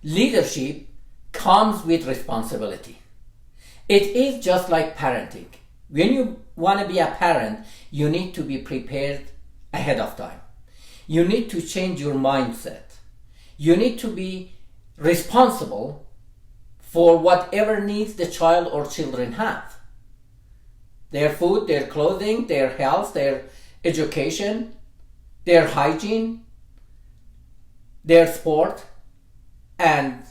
leadership comes with responsibility. It is just like parenting. When you want to be a parent, you need to be prepared ahead of time. You need to change your mindset. You need to be responsible for whatever needs the child or children have. Their food, their clothing, their health, their education, their hygiene, their sport, and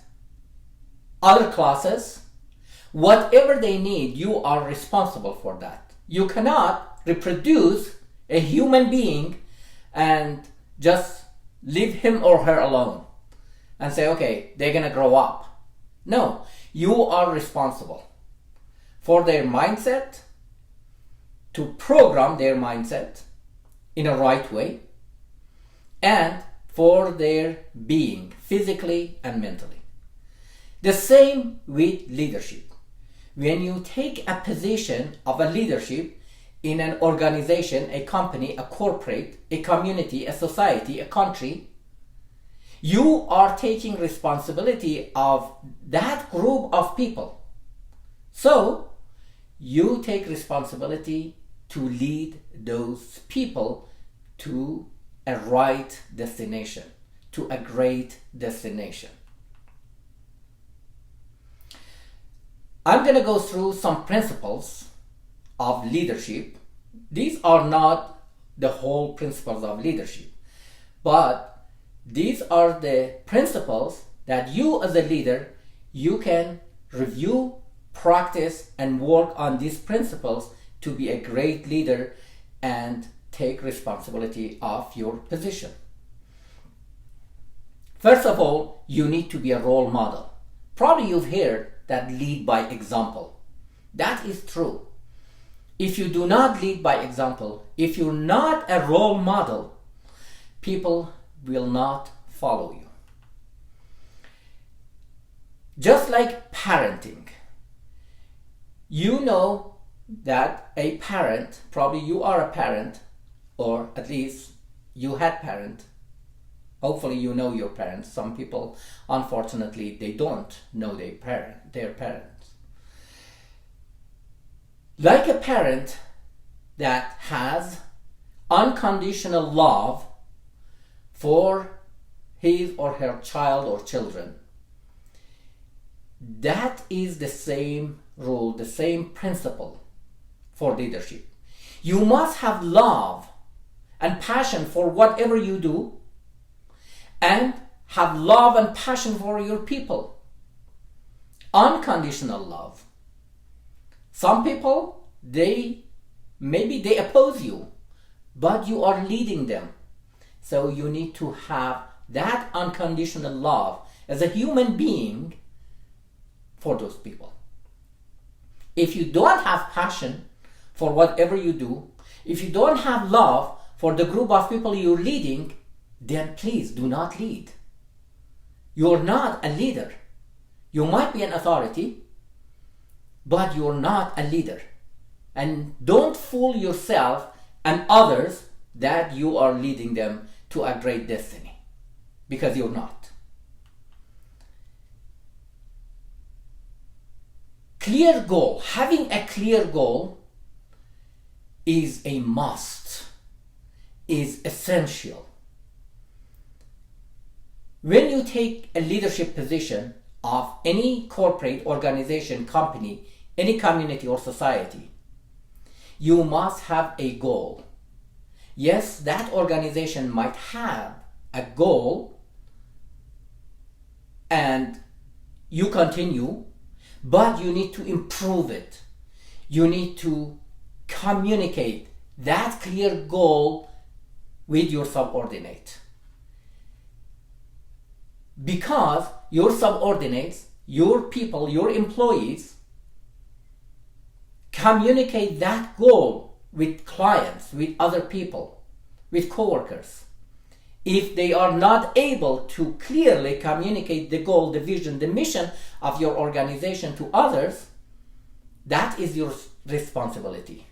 other classes. Whatever they need, you are responsible for that. You cannot reproduce a human being and just leave him or her alone and say, okay, they're going to grow up. No, you are responsible for their mindset, to program their mindset in a right way, and for their being, physically and mentally. The same with leadership. When you take a position of a leadership in an organization, a company, a corporate, a community, a society, a country, you are taking responsibility of that group of people. So, you take responsibility to lead those people to a right destination, to a great destination. I'm going to go through some principles of leadership. These are not the whole principles of leadership, but these are the principles that you as a leader, you can review, practice, and work on these principles to be a great leader and take responsibility of your position. First of all, you need to be a role model. Probably you've heard that lead by example. That is true. If you do not lead by example, if you're not a role model, people will not follow you. Just like parenting, you know that a parent, probably you are a parent, or at least you had parent. Hopefully you know your parents. Some people, unfortunately, they don't know their parents. Like a parent that has unconditional love for his or her child or children, that is the same rule, the same principle for leadership. You must have love and passion for whatever you do, and have love and passion for your people. Unconditional love. Some people, maybe they oppose you, but you are leading them. So you need to have that unconditional love as a human being for those people. If you don't have passion for whatever you do, if you don't have love for the group of people you're leading, then please do not lead. You're not a leader. You might be an authority, but you're not a leader. And don't fool yourself and others that you are leading them to a great destiny, because you're not. Clear goal. Having a clear goal is a must, is essential. When you take a leadership position of any corporate organization, company, any community or society, you must have a goal. Yes, that organization might have a goal and you continue, but you need to improve it. You need to communicate that clear goal with your subordinate. Because your subordinates, your people, your employees communicate that goal with clients, with other people, with coworkers. If they are not able to clearly communicate the goal, the vision, the mission of your organization to others, that is your responsibility.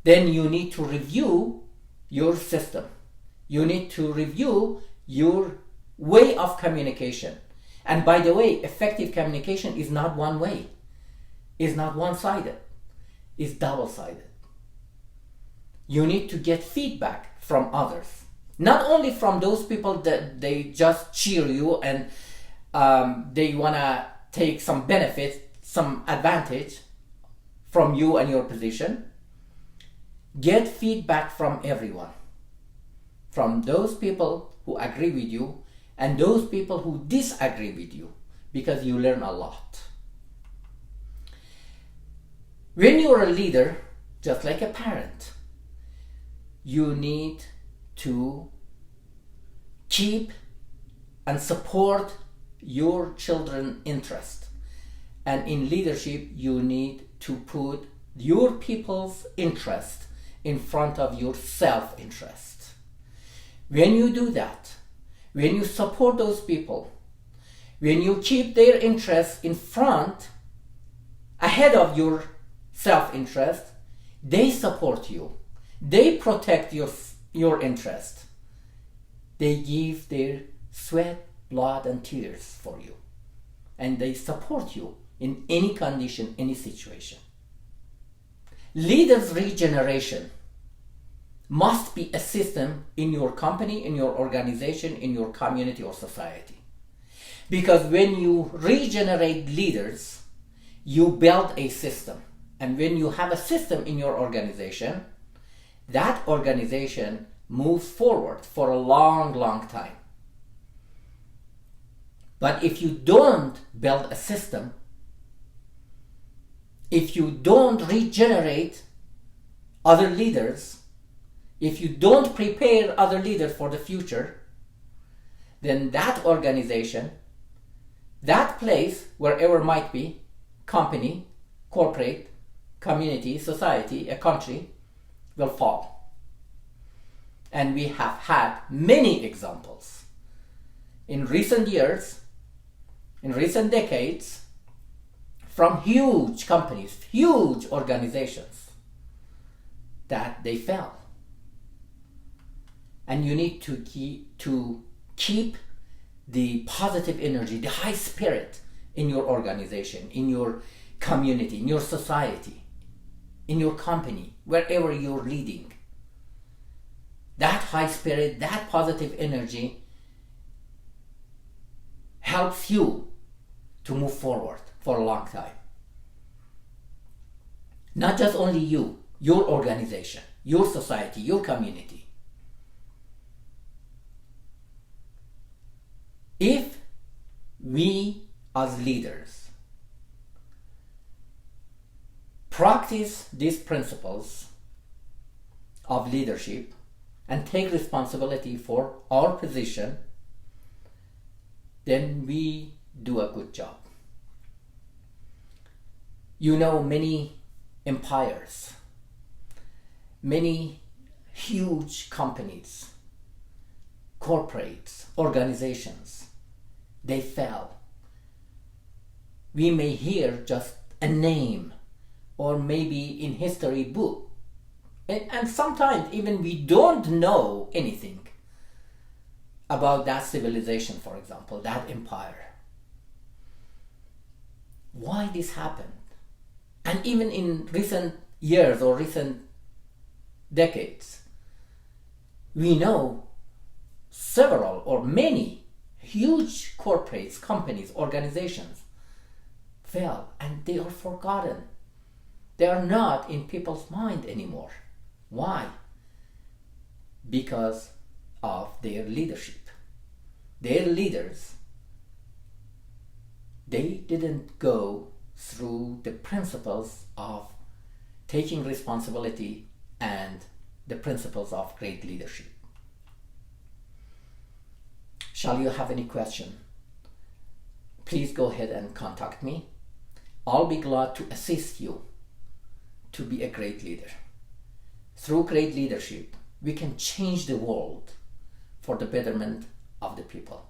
Then you need to review your system. You need to review your way of communication. And by the way, effective communication is not one way, is not one-sided, it's double-sided. You need to get feedback from others, not only from those people that they just cheer you and they want to take some benefit, some advantage from you and your position. Get feedback from everyone, from those people who agree with you and those people who disagree with you, because you learn a lot. When you're a leader, just like a parent, you need to keep and support your children's interest. And in leadership, you need to put your people's interest in front of your self-interest. When you do that, when you support those people, when you keep their interests in front, ahead of your self-interest, they support you. They protect your interest. They give their sweat, blood, and tears for you. And they support you in any condition, any situation. Leaders' regeneration must be a system in your company, in your organization, in your community or society. Because when you regenerate leaders, you build a system. And when you have a system in your organization, that organization moves forward for a long, long time. But if you don't build a system, if you don't regenerate other leaders, if you don't prepare other leaders for the future, then that organization, that place, wherever it might be, company, corporate, community, society, a country, will fall. And we have had many examples in recent years, in recent decades, from huge companies, huge organizations, that they fell. And you need to keep the positive energy, the high spirit in your organization, in your community, in your society, in your company, wherever you're leading. That high spirit, that positive energy helps you to move forward for a long time. Not just only you, your organization, your society, your community. If we as leaders practice these principles of leadership and take responsibility for our position, then we do a good job. You know, many empires, many huge companies, corporates, organizations, they fell. We may hear just a name or maybe in history book. And sometimes even we don't know anything about that civilization, for example, that empire. Why this happened? And even in recent years or recent decades, we know several or many huge corporates, companies, organizations fell and they are forgotten. They are not in people's mind anymore. Why? Because of their leadership. Their leaders, they didn't go through the principles of taking responsibility and the principles of great leadership. Shall you have any question? Please go ahead and contact me. I'll be glad to assist you to be a great leader. Through great leadership, we can change the world for the betterment of the people.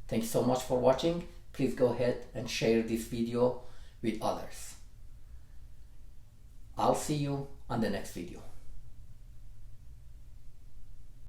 Thank you so much for watching. Please go ahead and share this video with others. I'll see you on the next video.